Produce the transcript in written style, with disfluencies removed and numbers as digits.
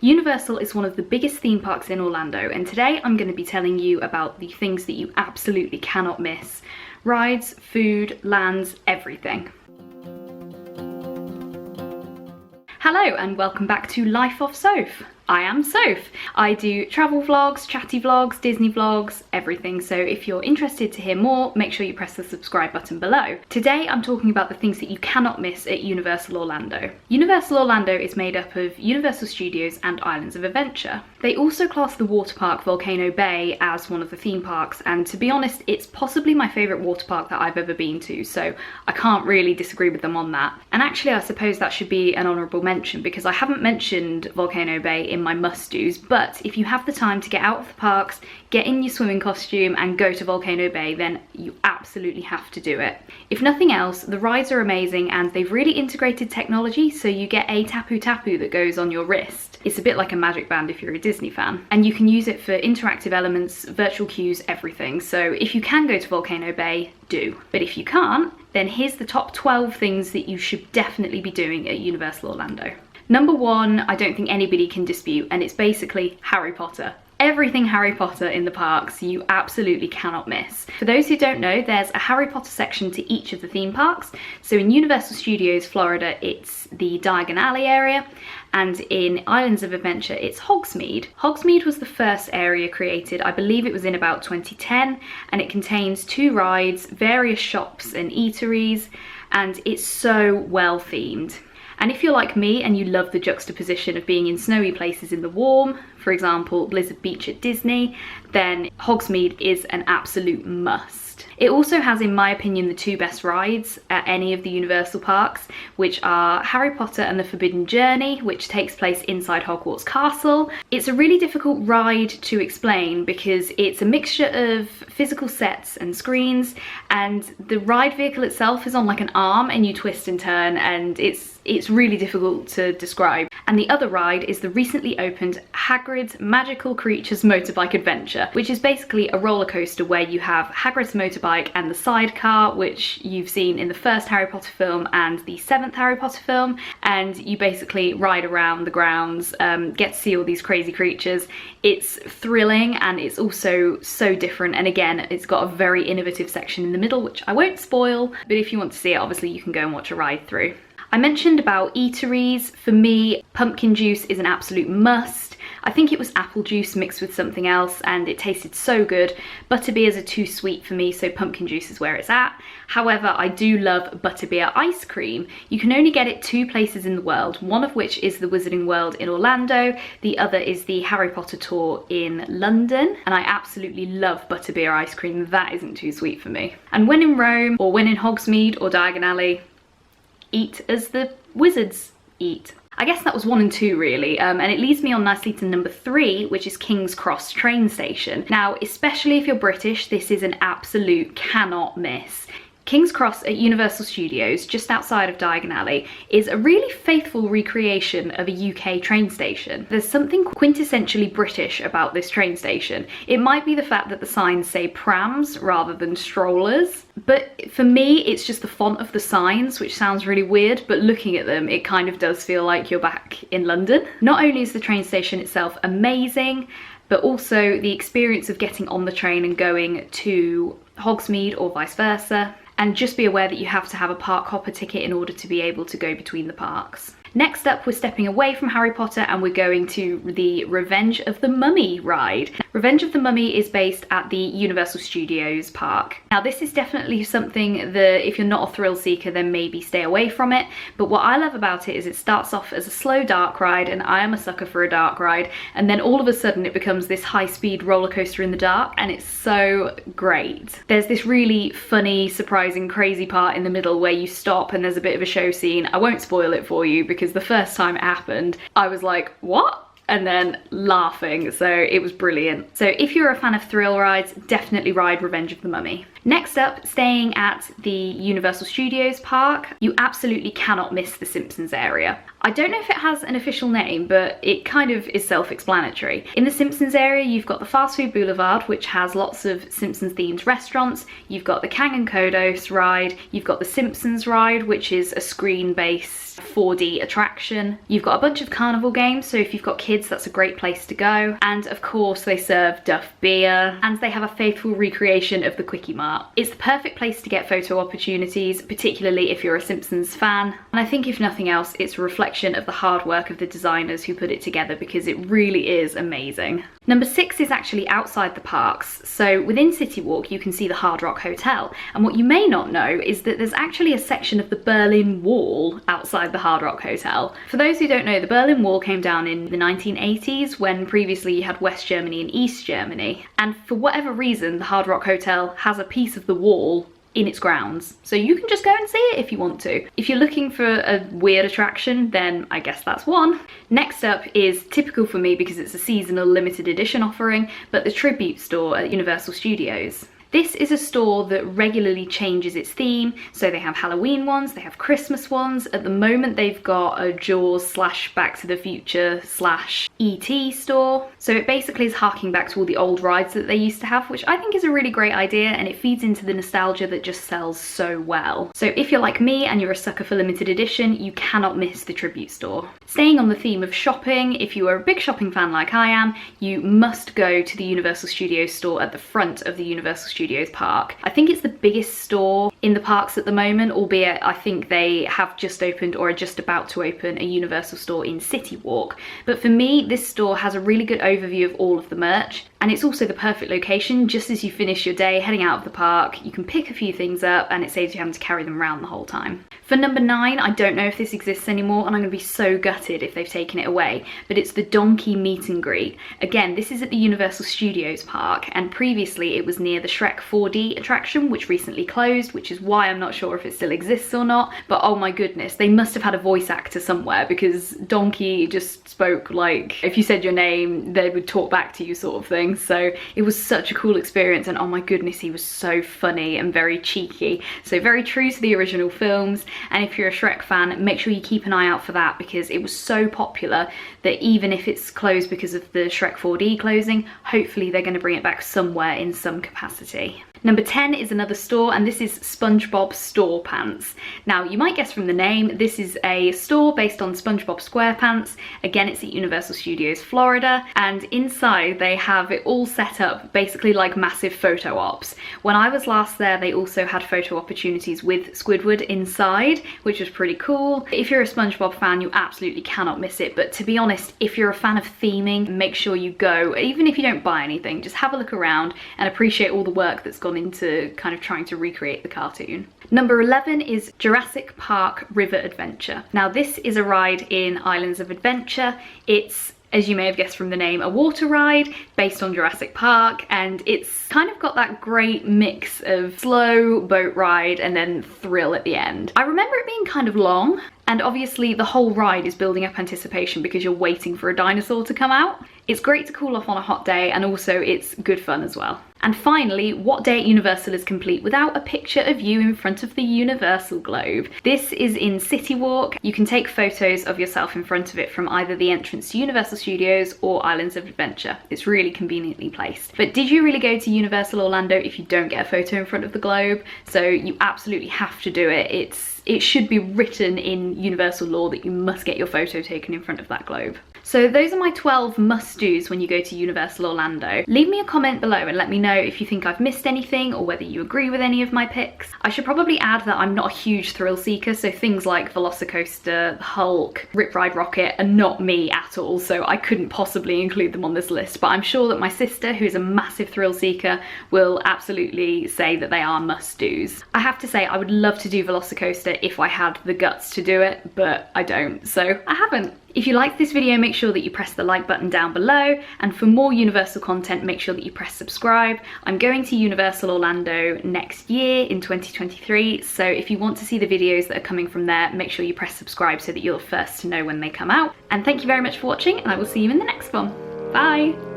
Universal is one of the biggest theme parks in Orlando, and today I'm going to be telling you about the things that you absolutely cannot miss. Rides, food, lands, everything. Hello and welcome back to Life of Soph. I am Soph. I do travel vlogs, chatty vlogs, Disney vlogs, everything. So if you're interested to hear more, make sure you press the subscribe button below. Today I'm talking about the things that you cannot miss at Universal Orlando. Universal Orlando is made up of Universal Studios and Islands of Adventure. They also class the water park Volcano Bay as one of the theme parks, and to be honest, it's possibly my favourite water park that I've ever been to, so I can't really disagree with them on that. And actually I suppose that should be an honourable mention because I haven't mentioned Volcano Bay in my must-dos, but if you have the time to get out of the parks, get in your swimming costume and go to Volcano Bay, then you absolutely have to do it. If nothing else, the rides are amazing and they've really integrated technology, so you get a tapu tapu that goes on your wrist. It's a bit like a magic band if you're a Disney fan, and you can use it for interactive elements, virtual queues, everything. So if you can go to Volcano Bay, do. But if you can't, then here's the top 12 things that you should definitely be doing at Universal Orlando. Number one, I don't think anybody can dispute, and it's basically Harry Potter. Everything Harry Potter in the parks you absolutely cannot miss. For those who don't know, there's a Harry Potter section to each of the theme parks. So in Universal Studios Florida, it's the Diagon Alley area, and in Islands of Adventure, it's Hogsmeade. Hogsmeade was the first area created, I believe it was in about 2010, and it contains 2 rides, various shops and eateries, and it's so well themed. And if you're like me and you love the juxtaposition of being in snowy places in the warm, for example, Blizzard Beach at Disney, then Hogsmeade is an absolute must. It also has, in my opinion, the 2 best rides at any of the Universal parks, which are Harry Potter and the Forbidden Journey, which takes place inside Hogwarts Castle. It's a really difficult ride to explain because it's a mixture of physical sets and screens, and the ride vehicle itself is on like an arm and you twist and turn, and it's really difficult to describe. And the other ride is the recently opened Hagrid's Magical Creatures Motorbike Adventure, which is basically a roller coaster where you have Hagrid's motorbike and the sidecar, which you've seen in the first Harry Potter film and the 7th Harry Potter film, and you basically ride around the grounds, get to see all these crazy creatures. It's thrilling and it's also so different, and again, it's got a very innovative section in the middle, which I won't spoil, but if you want to see it, obviously you can go and watch a ride through. I mentioned about eateries. For me, pumpkin juice is an absolute must. I think it was apple juice mixed with something else and it tasted so good. Butterbeers are too sweet for me, so pumpkin juice is where it's at. However, I do love butterbeer ice cream. You can only get it 2 places in the world, one of which is the Wizarding World in Orlando, the other is the Harry Potter tour in London, and I absolutely love butterbeer ice cream. That isn't too sweet for me. And when in Rome, or when in Hogsmeade or Diagon Alley, eat as the wizards eat. I guess that was 1 and 2 really, and it leads me on nicely to number 3, which is King's Cross train station. Now, especially if you're British, this is an absolute cannot miss. King's Cross at Universal Studios, just outside of Diagon Alley, is a really faithful recreation of a UK train station. There's something quintessentially British about this train station. It might be the fact that the signs say prams rather than strollers, but for me it's just the font of the signs, which sounds really weird, but looking at them it kind of does feel like you're back in London. Not only is the train station itself amazing, but also the experience of getting on the train and going to Hogsmeade or vice versa. And just be aware that you have to have a park hopper ticket in order to be able to go between the parks. Next up, we're stepping away from Harry Potter and we're going to the Revenge of the Mummy ride. Revenge of the Mummy is based at the Universal Studios park. Now, this is definitely something that if you're not a thrill seeker, then maybe stay away from it. But what I love about it is it starts off as a slow dark ride, and I am a sucker for a dark ride. And then all of a sudden it becomes this high-speed roller coaster in the dark, and it's so great. There's this really funny, surprising, crazy part in the middle where you stop and there's a bit of a show scene. I won't spoil it for you because the first time it happened, I was like, what? And then laughing, so it was brilliant. So if you're a fan of thrill rides, definitely ride Revenge of the Mummy. Next up, staying at the Universal Studios park, you absolutely cannot miss the Simpsons area. I don't know if it has an official name, but it kind of is self-explanatory. In the Simpsons area, you've got the Fast Food Boulevard, which has lots of Simpsons-themed restaurants. You've got the Kang and Kodos ride. You've got the Simpsons ride, which is a screen-based 4D attraction. You've got a bunch of carnival games, so if you've got kids kids, that's a great place to go. And of course they serve Duff beer, and they have a faithful recreation of the Quickie Mart. It's the perfect place to get photo opportunities, particularly if you're a Simpsons fan. And I think if nothing else, it's a reflection of the hard work of the designers who put it together, because it really is amazing. Number 6 is actually outside the parks. So within City Walk, you can see the Hard Rock Hotel. And what you may not know is that there's actually a section of the Berlin Wall outside the Hard Rock Hotel. For those who don't know, the Berlin Wall came down in the 1980s, when previously you had West Germany and East Germany. And for whatever reason, the Hard Rock Hotel has a piece of the wall in its grounds, so you can just go and see it if you want to. If you're looking for a weird attraction, then I guess that's one. Next up is typical for me because it's a seasonal limited edition offering, but the Tribute store at Universal Studios. This is a store that regularly changes its theme, so they have Halloween ones, they have Christmas ones. At the moment they've got a Jaws / Back to the Future / E.T. store. So it basically is harking back to all the old rides that they used to have, which I think is a really great idea, and it feeds into the nostalgia that just sells so well. So if you're like me and you're a sucker for limited edition, you cannot miss the Tribute store. Staying on the theme of shopping, if you are a big shopping fan like I am, you must go to the Universal Studios store at the front of the Universal Studios park. I think it's the biggest store in the parks at the moment, albeit I think they have just opened or are just about to open a Universal store in City Walk. But for me, this store has a really good overview of all of the merch, and it's also the perfect location. Just as you finish your day heading out of the park, you can pick a few things up and it saves you having to carry them around the whole time. For number 9, I don't know if this exists anymore, and I'm going to be so gutted if they've taken it away, but it's the Donkey Meet and Greet. Again, this is at the Universal Studios park, and previously it was near the Shrek 4D attraction, which recently closed, which is why I'm not sure if it still exists or not. But oh my goodness, they must have had a voice actor somewhere, because Donkey just spoke like, if you said your name, they would talk back to you sort of thing. So it was such a cool experience, and oh my goodness, he was so funny and very cheeky. So very true to the original films. And if you're a Shrek fan, make sure you keep an eye out for that, because it was so popular that even if it's closed because of the Shrek 4D closing, hopefully they're going to bring it back somewhere in some capacity. Number 10 is another store, and this is SpongeBob Store Pants. Now, you might guess from the name, this is a store based on SpongeBob SquarePants. Again, it's at Universal Studios Florida, and inside they have it all set up basically like massive photo ops. When I was last there, they also had photo opportunities with Squidward inside, which was pretty cool. If you're a SpongeBob fan, you absolutely cannot miss it, but to be honest, if you're a fan of theming, make sure you go. Even if you don't buy anything, just have a look around and appreciate all the work that's gone into kind of trying to recreate the cartoon. Number 11 is Jurassic Park River Adventure. Now, this is a ride in Islands of Adventure. It's, as you may have guessed from the name, a water ride based on Jurassic Park, and it's kind of got that great mix of slow boat ride and then thrill at the end. I remember it being kind of long, and obviously the whole ride is building up anticipation because you're waiting for a dinosaur to come out. It's great to cool off on a hot day, and also it's good fun as well. And finally, what day at Universal is complete without a picture of you in front of the Universal Globe? This is in City Walk. You can take photos of yourself in front of it from either the entrance to Universal Studios or Islands of Adventure. It's really conveniently placed. But did you really go to Universal Orlando if you don't get a photo in front of the Globe? So you absolutely have to do it. It should be written in Universal law that you must get your photo taken in front of that globe. So those are my 12 must-dos when you go to Universal Orlando. Leave me a comment below and let me know if you think I've missed anything or whether you agree with any of my picks. I should probably add that I'm not a huge thrill seeker, so things like Velocicoaster, the Hulk, Rip Ride Rockit are not me at all, so I couldn't possibly include them on this list, but I'm sure that my sister, who is a massive thrill seeker, will absolutely say that they are must-dos. I have to say, I would love to do Velocicoaster if I had the guts to do it, but I don't, so I haven't. If you liked this video, make sure that you press the like button down below, and for more Universal content, make sure that you press subscribe. I'm going to Universal Orlando next year in 2023, so if you want to see the videos that are coming from there, make sure you press subscribe so that you're the first to know when they come out. And thank you very much for watching, and I will see you in the next one. Bye!